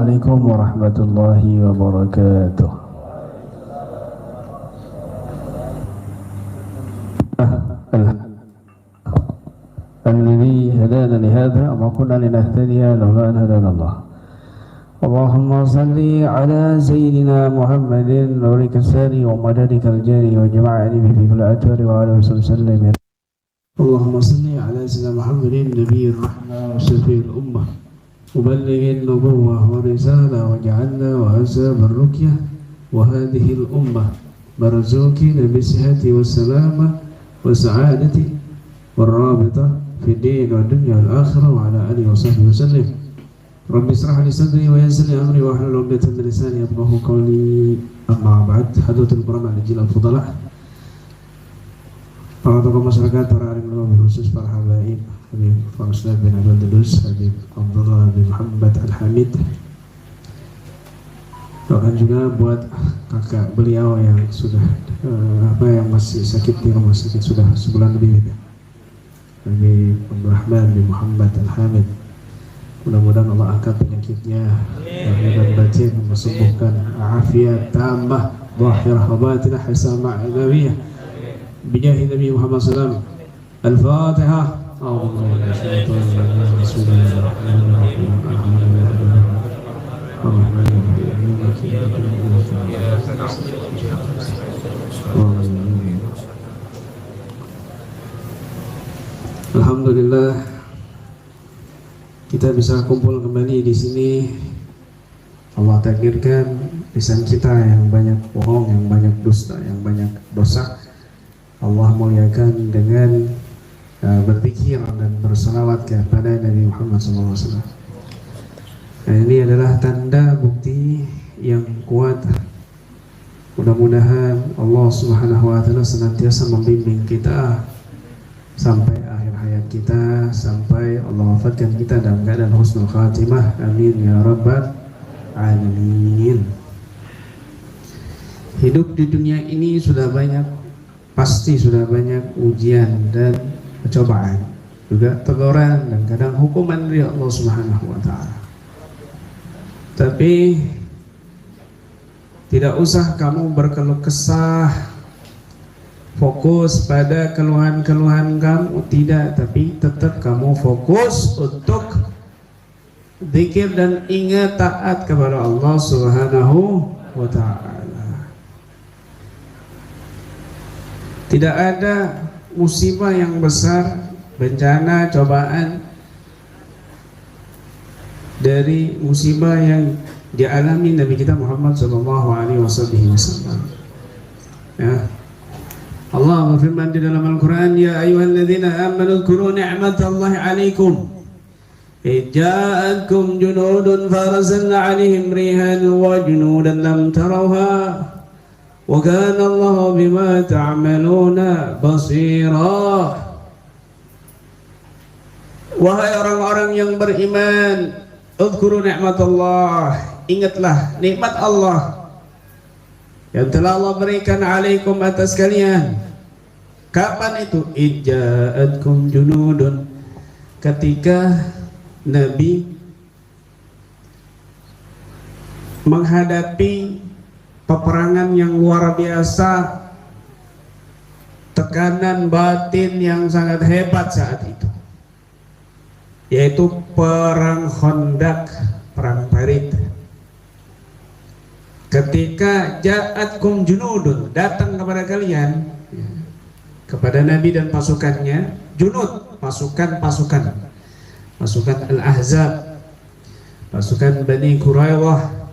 عليكم ورحمة الله وبركاته. الذي هدانا لهذا وما كنا لنهتدي لولا أن هدانا الله. اللهم صل على سيدنا محمد نورك الساري ومددك الجاري وجمعني به في كل أتوار وعلى وسلم. اللهم صل على سيدنا محمد النبي الرحمة وشفيع الأمة مبلغ النبوة والرسالة وجعلنا وأسباب الرقية وهذه الأمة مرزوقين بالصحة والسلامة والسعادة والرابطة في الدين والدنيا والآخرة وعلى آله وصحبه وسلم. رب اشرح لي صدري ويسر لي أمري واحلل عقدة من لساني يفقهوا قولي. أما بعد. حضرة الكرام الجلال الفضلاء, para tokoh masyarakat, para alim ulama, khusus para habaib Habib Farsad bin Abdul Dudus, Habib Abdullah bin Muhammad Al-Hamid. Doakan juga buat kakak beliau yang sudah yang masih sakit di rumah sakit sudah sebulan lebih, Habib Abdurrahman bin Muhammad Al-Hamid. Mudah-mudahan Allah angkat penyakitnya dan batin, mensembuhkan afiat tambah zahirah wa batinah hasanah ma'nawiyah bijahi Nabi Muhammad SAW. Al-Fatihah. Alhamdulillah, kita bisa kumpul kembali di sini. Allah takdirkan lisan kita yang banyak bohong, yang banyak dusta, yang banyak dosa, Allah muliakan dengan berzikir dan bersalawat kepada Nabi Muhammad SAW. Nah, ini adalah tanda bukti yang kuat. Mudah-mudahan Allah Subhanahu wa Ta'ala senantiasa membimbing kita sampai akhir hayat kita, sampai Allah wafatkan kita dalam keadaan husnul khatimah. Amin ya rabbal alamin. Hidup di dunia ini pasti sudah banyak ujian dan cobaan, juga teguran dan kadang hukuman dari Allah Subhanahu wa Ta'ala. Tapi tidak usah kamu berkeluh kesah, fokus pada keluhan-keluhan kamu, tidak, tapi tetap kamu fokus untuk zikir dan ingat taat kepada Allah Subhanahu wa Ta'ala. Tidak ada musibah yang besar, bencana, cobaan dari musibah yang dialami Nabi kita Muhammad SAW. Ya. Allah berfirman di dalam Al-Quran, ya ayyuhalladzina amanu dzkuru ni'matallahi 'alaikum ja'akum junudun farsalna 'alaihim rihan wa junudan lam tarawha wa kana Allahu bima ta'maluna basira. Wahai orang-orang yang beriman, udzkuru ni'matallah, ingatlah nikmat Allah yang telah Allah berikan alaikum atas kalian. Kapan itu? Ija'atkum junudun, ketika Nabi menghadapi peperangan yang luar biasa, tekanan batin yang sangat hebat saat itu, yaitu perang Khandaq, perang Parit. Ketika ja'atkum junudun, datang kepada kalian, kepada Nabi dan pasukannya, junud, pasukan Al-Ahzab, pasukan Bani Quraidah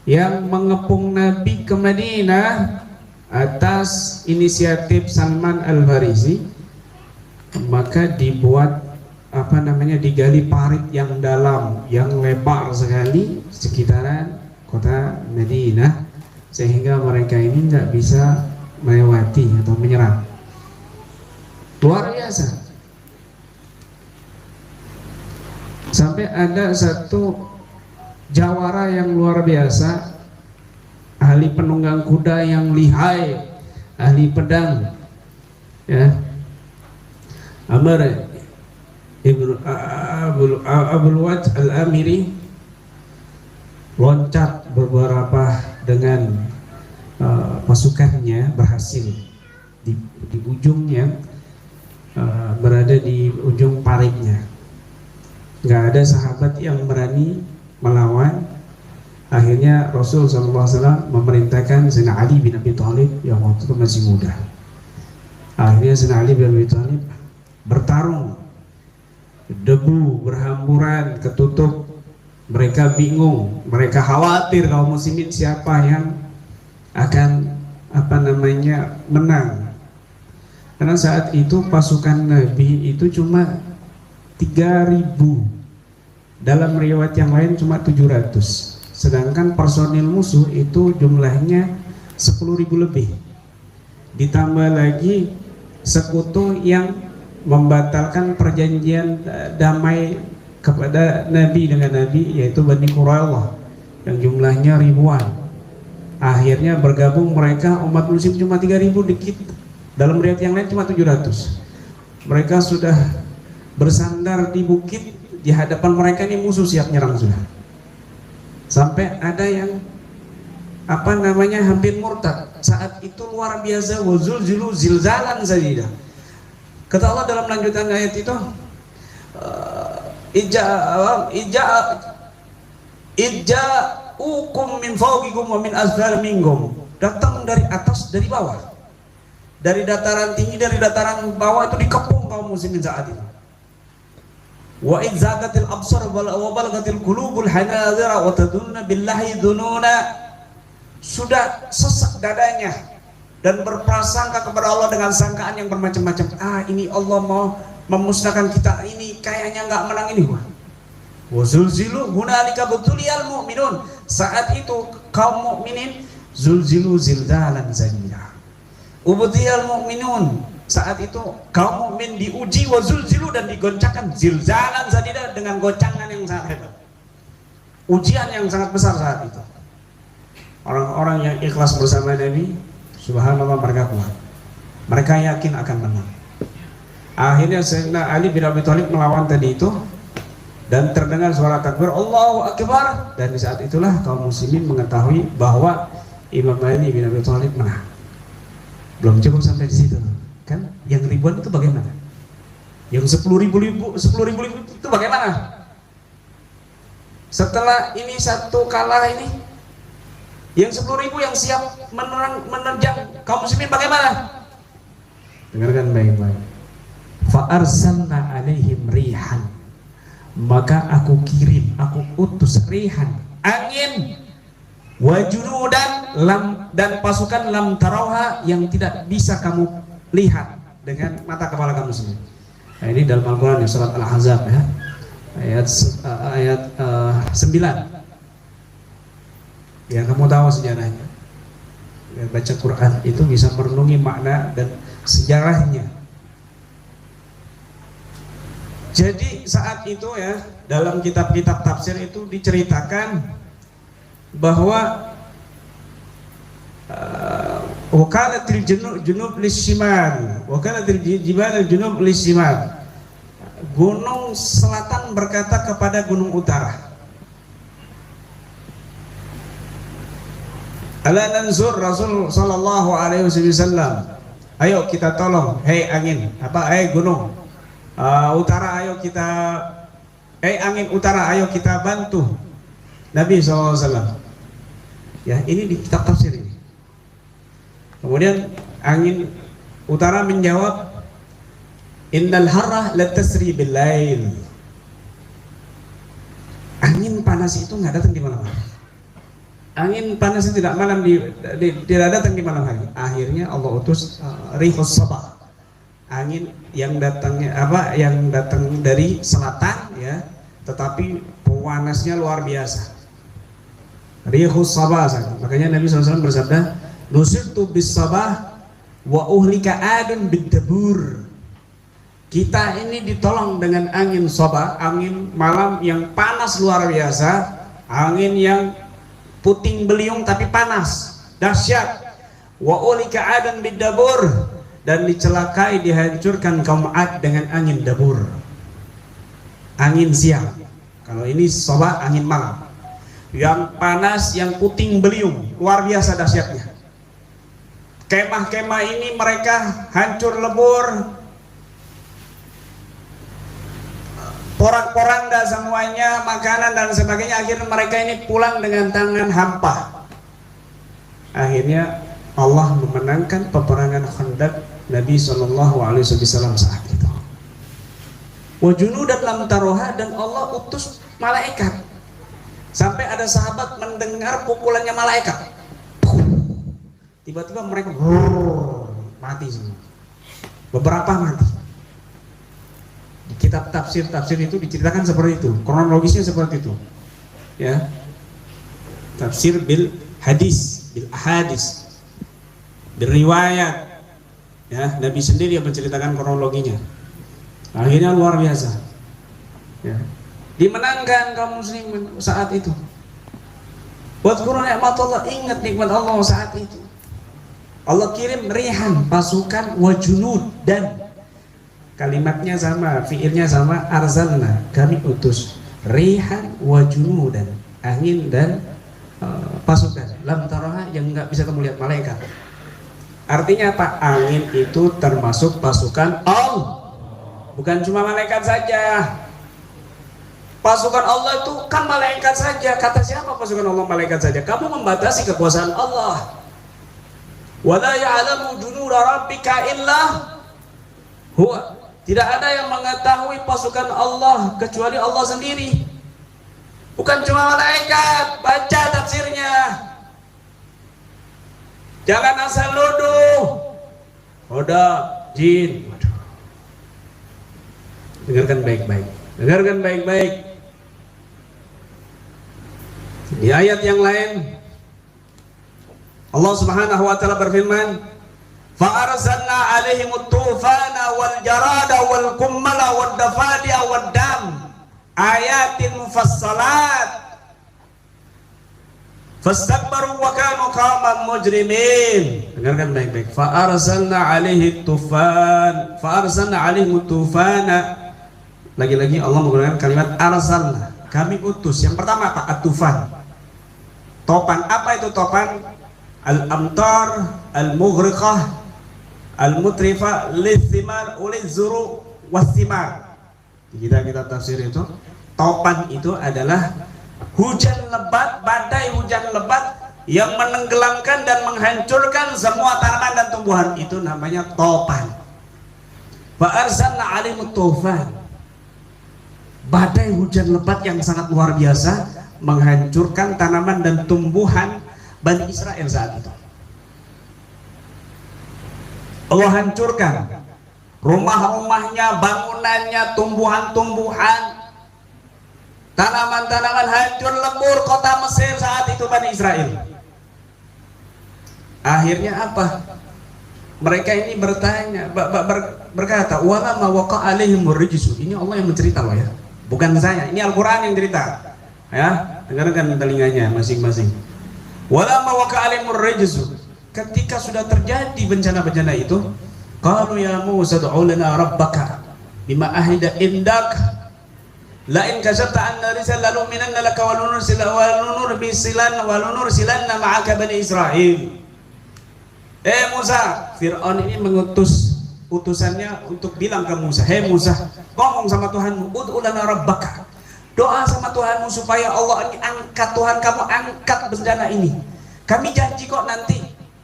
yang mengepung Nabi ke Madinah atas inisiatif Salman Al-Farisi. Maka dibuat digali parit yang dalam, yang lebar sekali sekitaran kota Madinah, sehingga mereka ini tidak bisa melewati atau menyerang. Luar biasa. Sampai ada satu jawara yang luar biasa, ahli penunggang kuda yang lihai, ahli pedang, ya, Amr Ibnu Abul Wajh Al-Amiri, loncat beberapa dengan pasukannya berhasil di ujungnya, berada di ujung paritnya. Nggak ada sahabat yang berani melawan. Akhirnya Rasul SAW memerintahkan Sayyidina Ali bin Abi Thalib yang waktu itu masih muda. Akhirnya Sayyidina Ali bin Abi Thalib bertarung, debu berhamburan, ketutup. Mereka bingung, mereka khawatir kaum muslimin siapa yang akan menang. Karena saat itu pasukan Nabi itu cuma 3.000, dalam riwayat yang lain cuma 700, sedangkan personil musuh itu jumlahnya 10.000 lebih, ditambah lagi sekutu yang membatalkan perjanjian damai kepada Nabi dengan Nabi, yaitu Bani Quraidah yang jumlahnya ribuan. Akhirnya bergabung mereka, umat muslim cuma 3.000 dikit, dalam riwayat yang lain cuma 700. Mereka sudah bersandar di bukit, di hadapan mereka ini musuh siap nyerang sudah. Sampai ada yang hampir murtad. Saat itu luar biasa, wazulzilu zilzalan sadidah. Kata Allah dalam lanjutan ayat itu, ija'ukum min fawqikum wa min asfal minkum. Datang dari atas, dari bawah, dari dataran tinggi, dari dataran bawah, itu dikepung kaum muslimin saat itu. Wa idzagatil absar wa balagatil qulubul hanazira wa tadunna billahi dununa. Sudah sesak dadanya dan berprasangka kepada Allah dengan sangkaan yang bermacam-macam. Ini Allah mau memusnahkan kita, ini kayaknya nggak menang ini. Wa zulzilu hunalika butuliyal mu'minun. Saat itu kaum mukminin zulzilu zilzalan zadida. Ubudiyal mu'minun. Saat itu kaum mukmin diuji, wa zulzilu, dan digoncangkan zilzalan zadida, dengan goncangan yang sangat hebat. Ujian yang sangat besar saat itu. Orang-orang yang ikhlas bersama Nabi, subhanallah, mereka kuat. Mereka yakin akan menang. Akhirnya Sayyidina Ali bin Abi Thalib melawan tadi itu, dan terdengar suara takbir Allahu Akbar, dan di saat itulah kaum muslimin mengetahui bahwa Imam Ali bin Abi Thalib menang. Belum cukup sampai di situ, kan? Yang ribuan itu bagaimana? Yang 10.000 itu bagaimana? Setelah ini satu kalah ini, yang 10.000 yang siap menerjang kaum muslimin bagaimana? Dengarkan baik-baik. Fa arsalna alaihim rihan. Maka aku kirim, aku utus rihan, angin, wajunudan, dan pasukan lam tarauha, yang tidak bisa kamu lihat dengan mata kepala kamu sendiri. Nah, ini dalam Al-Quran, ya, surat Al-Ahzab, ya, ayat 9. Ya, kamu tahu sejarahnya. Ya, baca Quran itu bisa merenungi makna dan sejarahnya. Jadi saat itu, ya, dalam kitab-kitab tafsir itu diceritakan bahwa wakalatil junub lishimal, wakalatil jibal junub lishimal. Gunung selatan berkata kepada gunung utara, ala nanzur Rasul sallallahu alaihi wasallam, ayo kita tolong, hei angin, hei gunung utara, ayo kita, angin utara, ayo kita bantu Nabi SAW. Ya, ini di kitab tafsir ini. Kemudian angin utara menjawab, innal harra latasri bil lail. Angin panas itu nggak datang di malam hari. Angin panas itu tidak datang di malam hari. Akhirnya Allah utus rihus sabah, angin yang datangnya yang datang dari selatan, ya, tetapi panasnya luar biasa. Rihus sabah. Makanya Nabi SAW bersabda, nusirtu bis sabah wa uhlika adun bidabur. Kita ini ditolong dengan angin sabah, angin malam yang panas luar biasa, angin yang puting beliung tapi panas, dahsyat. Wa uhlika adun bidabur, dan dicelakai, dihancurkan kaum Ad dengan angin dabur, angin siang. Kalau ini sabah, angin malam. yang panas, yang puting beliung, luar biasa dahsyatnya. Kemah-kemah ini mereka hancur lebur, porak-poranda semuanya, makanan dan sebagainya. Akhirnya mereka ini pulang dengan tangan hampa. Akhirnya Allah memenangkan peperangan Khandaq Nabi SAW saat itu. Wa junudan lam taroha, dan Allah utus malaikat. Sampai ada sahabat mendengar pukulannya malaikat. Tiba-tiba mereka mati semua. Beberapa mati. Di kitab tafsir itu diceritakan seperti itu, kronologisnya seperti itu. Ya. Tafsir bil hadis, bil ahadis, bil riwayat. Ya, Nabi sendiri yang menceritakan kronologinya. Akhirnya luar biasa. Ya. Dimenangkan kaum muslimin saat itu. Wadhkuru ni'matallah, ingat nikmat Allah saat itu. Allah kirim rihan, pasukan, wajunud, dan kalimatnya sama, fiilnya sama, arzalna, kami utus rihan wajunudan, angin dan pasukan, lam taraha, yang nggak bisa kamu lihat, malaikat. Artinya apa? Angin itu termasuk pasukan Allah, bukan cuma malaikat saja. Pasukan Allah itu kan malaikat saja. Kata siapa pasukan Allah malaikat saja? Kamu membatasi kekuasaan Allah. Wala ya'lamu junuda rabbika illa huwa. Tidak ada yang mengetahui pasukan Allah kecuali Allah sendiri. Bukan cuma malaikat. Baca tafsirnya. Jangan asal nuduh. Hoda, jin. Dengarkan baik-baik. Dengarkan baik-baik. Di ayat yang lain Allah Subhanahu wa taala berfirman, "Fa'arsalna 'alaihimut tufana wal jarada wal kummala wad dafadi'a wad dam ayatin mufassalat fastakbaru wa kanu qauman mujrimin." Dengarkan baik-baik. Fa'arsalna 'alaihit tufan, fa'arsalna 'alaihimut tufana. Lagi-lagi Allah menggunakan kalimat arsalna. Kami utus. Yang pertama apa? At-tufan. Topan. Apa itu topan? Al-amtar al-mughriqah al-mutrifah lithimar ulizuru wathimar. Di kitab tafsir itu, topan itu adalah hujan lebat, badai hujan lebat yang menenggelamkan dan menghancurkan semua tanaman dan tumbuhan. Itu namanya topan. Fa arsalna 'alaihim tufan. Badai hujan lebat yang sangat luar biasa menghancurkan tanaman dan tumbuhan Bani Israel saat itu. Allah hancurkan rumah-rumahnya, bangunannya, tumbuhan-tumbuhan, tanaman-tanaman hancur lebur kota Mesir saat itu Bani Israel. Akhirnya apa? Mereka ini bertanya, berkata, "Wala ma waqa alaihimur rijsu." Ini Allah yang mencerita loh ya, bukan saya. Ini Al-Qur'an yang cerita. Ya, dengarkan telinganya masing-masing. Wala ma waqa alaihimur rijsu. Ketika sudah terjadi bencana-bencana itu, qalu ya Musa ud'u lana rabbaka bima ahida indak la in kashafta anna risal la nu'minanna laka wa nursilanna ma'aka bani Israil. Musa, Fir'aun ini mengutus utusannya untuk bilang ke Musa, "Hei Musa, ngomong sama Tuhanmu, ud'u lana rabbaka." Doa sama Tuhanmu supaya Allah ini angkat, Tuhan kamu angkat bencana ini. Kami janji kok nanti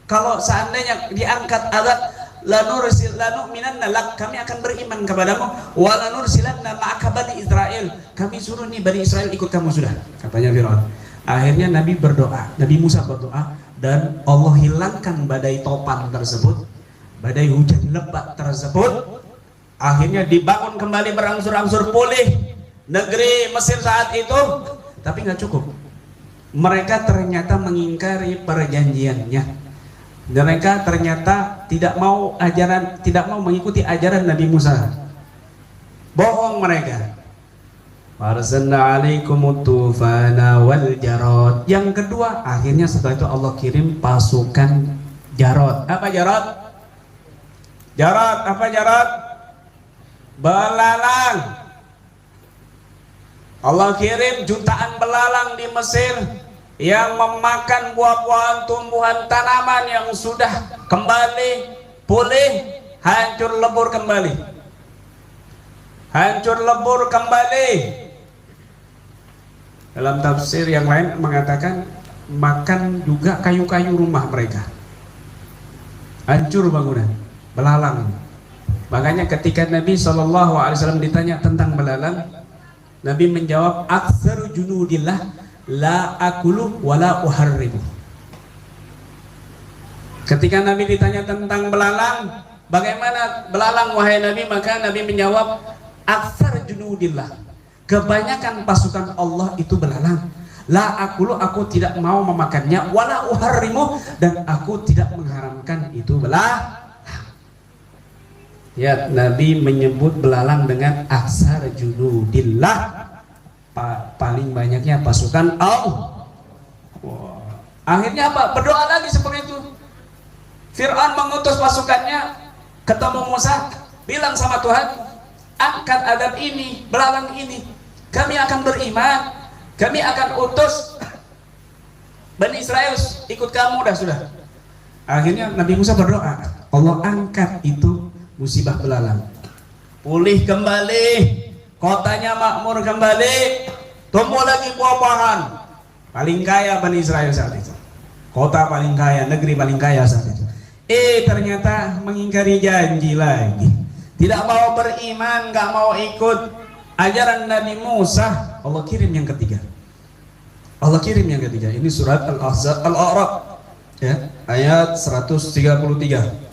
kalau seandainya diangkat azab, lanu'minanna lak, kami akan beriman kepadamu, wa lanursilanna ma'aka bani Israil, kami suruh nih Bani Israel ikut kamu sudah, katanya Fir'aun. Akhirnya Nabi berdoa, Nabi Musa berdoa, dan Allah hilangkan badai topan tersebut, badai hujan lebat tersebut. Akhirnya dibangun kembali, berangsur-angsur pulih negeri Mesir saat itu. Tapi nggak cukup, mereka ternyata mengingkari perjanjiannya. Mereka ternyata tidak mau mengikuti ajaran Nabi Musa. Bohong mereka. Arsalna 'alaikumut tufana wal jarad. Yang kedua, akhirnya setelah itu Allah kirim pasukan jarad. Apa jarad? Jarad, apa jarad? Belalang. Allah kirim jutaan belalang di Mesir yang memakan buah-buahan, tumbuhan, tanaman yang sudah kembali pulih, hancur lebur kembali. Hancur lebur kembali. Dalam tafsir yang lain mengatakan makan juga kayu-kayu rumah mereka. Hancur bangunan, belalang. Makanya ketika Nabi SAW ditanya tentang belalang, Nabi menjawab, aktsaru junudillah la akulu wala uharrimu. Ketika Nabi ditanya tentang belalang, bagaimana belalang wahai Nabi, maka Nabi menjawab, aktsar junudillah, kebanyakan pasukan Allah itu belalang. La akulu, aku tidak mau memakannya, wala uharrimu, dan aku tidak mengharamkan itu belalang. Ya, Nabi menyebut belalang dengan aksar junudillah, paling banyaknya pasukan Allah. Akhirnya apa? Berdoa lagi seperti itu. Fir'aun mengutus pasukannya, ketemu Musa, bilang sama Tuhan, angkat adab ini, belalang ini, kami akan beriman, kami akan utus Bani Israel ikut kamu, dah sudah. Akhirnya Nabi Musa berdoa, Allah angkat itu musibah belalang, pulih kembali, kotanya makmur kembali, tumbuh lagi buah-buahan. Paling kaya Bani Israel saat itu, kota paling kaya, negeri paling kaya saat itu. Ternyata mengingkari janji lagi, tidak mau beriman, nggak mau ikut ajaran Nabi Musa. Allah kirim yang ketiga. Allah kirim yang ketiga. Ini surat Al-A'raf, ya, ayat 133.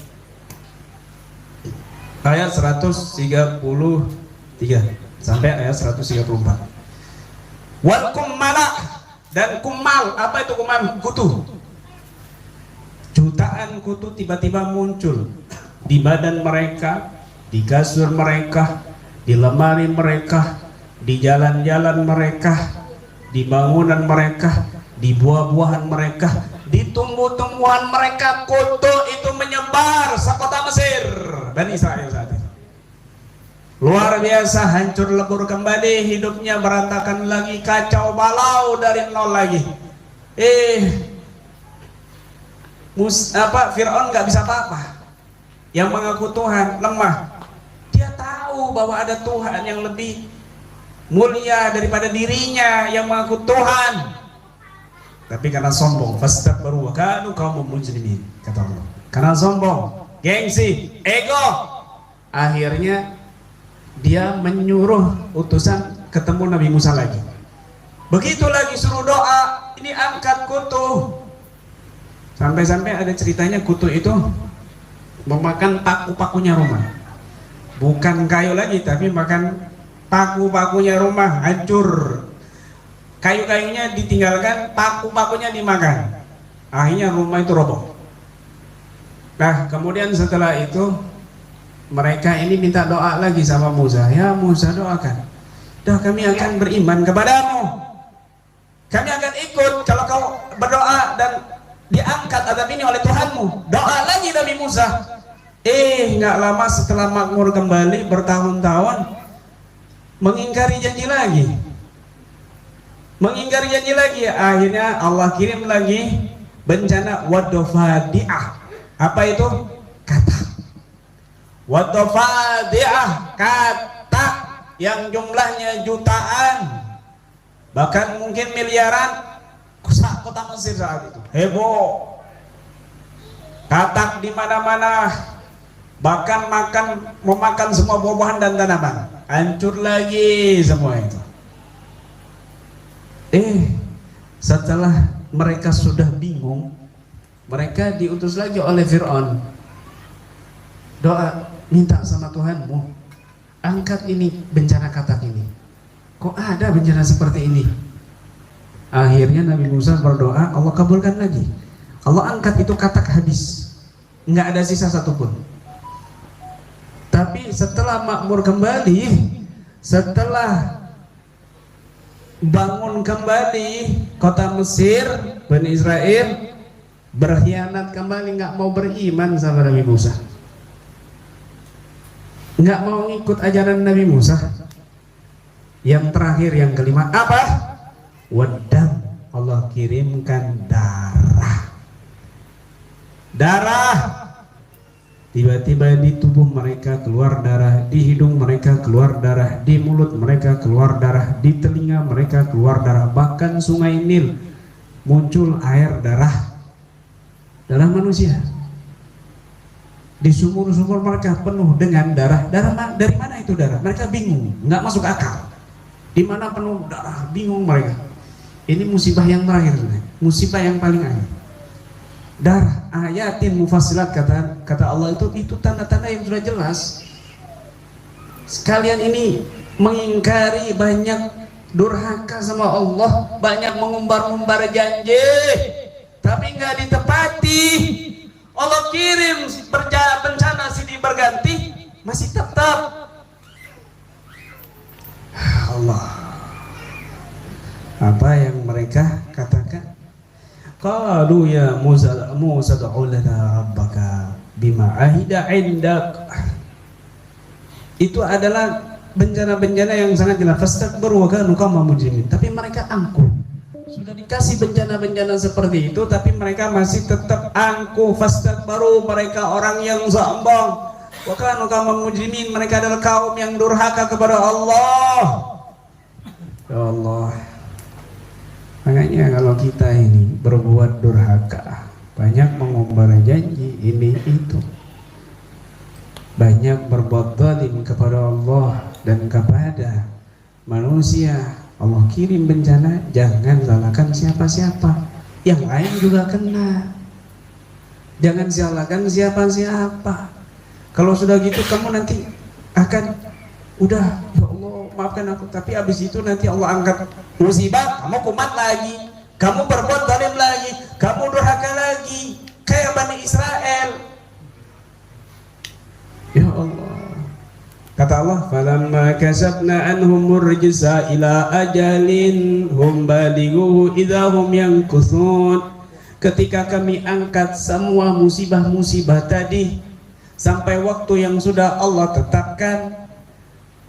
Ayat 133 sampai ayat 134. Wal kummala, dan kumal, apa itu kumal? Kutu. Jutaan kutu tiba-tiba muncul di badan mereka, di kasur mereka, di lemari mereka, di jalan-jalan mereka, di bangunan mereka, di buah-buahan mereka, di tumbuh-tumbuhan mereka. Kutu itu menyebar sekota Mesir, Bani Israel saat itu. Luar biasa, hancur lebur kembali, hidupnya berantakan lagi, kacau balau dari nol lagi. Fir'aun nggak bisa apa-apa. Yang mengaku Tuhan lemah. Dia tahu bahwa ada Tuhan yang lebih mulia daripada dirinya yang mengaku Tuhan. Tapi karena sombong, fastakbaru wa kanu qaumum mujrimin, kata Allah. Karena sombong, gengsi, ego, akhirnya dia menyuruh utusan ketemu Nabi Musa lagi. Begitu lagi suruh doa, ini angkat kutu. Sampai-sampai ada ceritanya kutu itu memakan paku-pakunya rumah. Bukan kayu lagi, tapi makan paku-pakunya rumah, hancur. Kayu-kayunya ditinggalkan, paku-pakunya dimakan. Akhirnya rumah itu roboh. Nah, kemudian setelah itu mereka ini minta doa lagi sama Musa. Ya Musa, doakan. Dah, kami akan beriman kepadamu. Kami akan ikut kalau kau berdoa dan diangkat adab ini oleh Tuhanmu. Doa lagi Nabi Musa. Nggak lama setelah makmur kembali, bertahun-tahun mengingkari janji lagi. Mengingkari janji lagi. Akhirnya Allah kirim lagi bencana wadofadi'ah. Apa itu? Katak. Wadofadi'ah, katak yang jumlahnya jutaan, bahkan mungkin miliaran. Kota Mesir saat itu heboh, katak di mana-mana, bahkan memakan semua buah-buahan dan tanaman. Hancur lagi semua itu. Setelah mereka sudah bingung, mereka diutus lagi oleh Fir'aun. Doa, minta sama Tuhanmu, angkat ini bencana katak ini. Kok ada bencana seperti ini? Akhirnya Nabi Musa berdoa, Allah kabulkan lagi. Allah angkat itu katak habis, nggak ada sisa satupun. Tapi setelah makmur kembali, setelah bangun kembali kota Mesir, Bani Israel berkhianat kembali, nggak mau beriman sama Nabi Musa, nggak mau ngikut ajaran Nabi Musa. Yang terakhir, yang kelima apa? Wadam. Allah kirimkan darah. Darah. Tiba-tiba di tubuh mereka keluar darah, di hidung mereka keluar darah, di mulut mereka keluar darah, di telinga mereka keluar darah. Bahkan sungai Nil muncul air darah manusia. Di sumur-sumur mereka penuh dengan darah. Dari mana itu darah? Mereka bingung, nggak masuk akal. Di mana penuh darah, bingung mereka. Ini musibah yang terakhir, musibah yang paling akhir. Darah, ayatin mufassilat, kata Allah itu tanda-tanda yang sudah jelas. Sekalian ini mengingkari, banyak durhaka sama Allah, banyak mengumbar-umbar janji, tapi nggak ditepati. Allah kirim bencana silih berganti, masih tetap. Allah, apa yang mereka katakan? Qalu ya Musa da'u lana rabbaka bima ahida indak. Itu adalah bencana-bencana yang sangat jelas. Fastakbaru wa kanu qauman mujrimin. Tapi mereka angkuh. Sudah dikasih bencana-bencana seperti itu, tapi mereka masih tetap angkuh. Fastakbaru, mereka orang yang sombong. Wa kanu qauman mujrimin, mereka adalah kaum yang durhaka kepada Allah. Ya Allah. Makanya kalau kita ini berbuat durhaka, banyak mengumbar janji ini itu, banyak berbuat zalim kepada Allah dan kepada manusia, Allah kirim bencana, jangan salahkan siapa-siapa, yang lain juga kena. Jangan salahkan siapa-siapa. Kalau sudah gitu kamu nanti akan udah, ya Allah maafkan aku, tapi habis itu nanti Allah angkat musibah, kamu kumat lagi, kamu berbuat zalim lagi, kamu durhaka lagi, kayak Bani Israel. Ya Allah, kata Allah, falamma kasabna anhumur rijsa ila ajalin hum balighuhu idahum yankuthun. Ketika kami angkat semua musibah-musibah tadi sampai waktu yang sudah Allah tetapkan,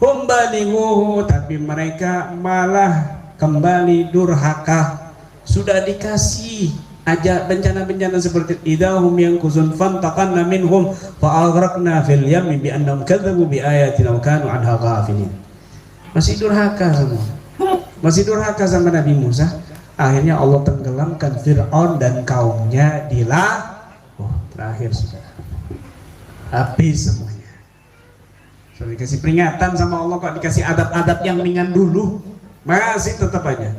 hum balighuhu, tapi mereka malah kembali durhaka. Sudah dikasih aja bencana-bencana seperti idahum yankusun fantaqanna minhum fa'aghraqna fil yammi bi annahum kadzabu bi ayatina wa kanu anha ghafilin. Masih durhaka semua. Masih durhaka sama Nabi Musa. Akhirnya Allah tenggelamkan Fir'aun dan kaumnya di terakhir sudah habis semuanya. Sudah dikasih peringatan sama Allah, kok dikasih adab-adab yang ringan dulu, masih tetap aja,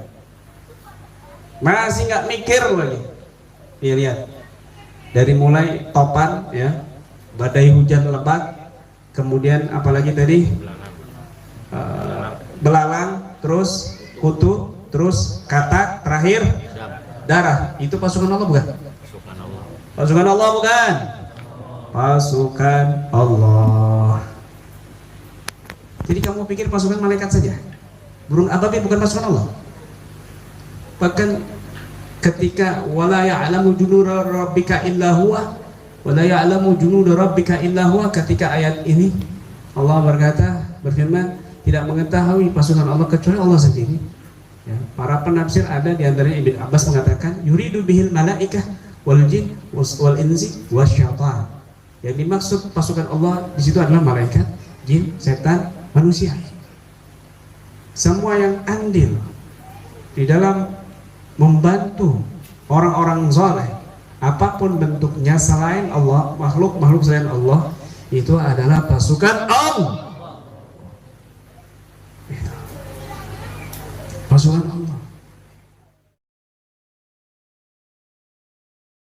masih nggak mikir lagi. Ya, lihat dari mulai topan, ya, badai hujan lebat, kemudian apalagi tadi belalang, terus kutu, terus katak, terakhir darah. Itu pasukan Allah bukan? Pasukan Allah bukan? Pasukan Allah. Jadi kamu pikir pasukan malaikat saja? Burung ababil bukan pasukan Allah? Bahkan ketika wala ya'lamu junuda rabbika illa huwa, wala ya'lamu junuda rabbika illa huwa, ketika ayat ini Allah berfirman, tidak mengetahui pasukan Allah kecuali Allah sendiri. Ya, para penafsir ada di antaranya Ibn Abbas mengatakan yuridu bihil malaikah wal jin wal insi wasyaitan. Yang dimaksud pasukan Allah di situ adalah malaikat, jin, setan, manusia. Semua yang andil di dalam membantu orang-orang saleh, apapun bentuknya selain Allah, makhluk-makhluk selain Allah, itu adalah pasukan Allah. Pasukan Allah.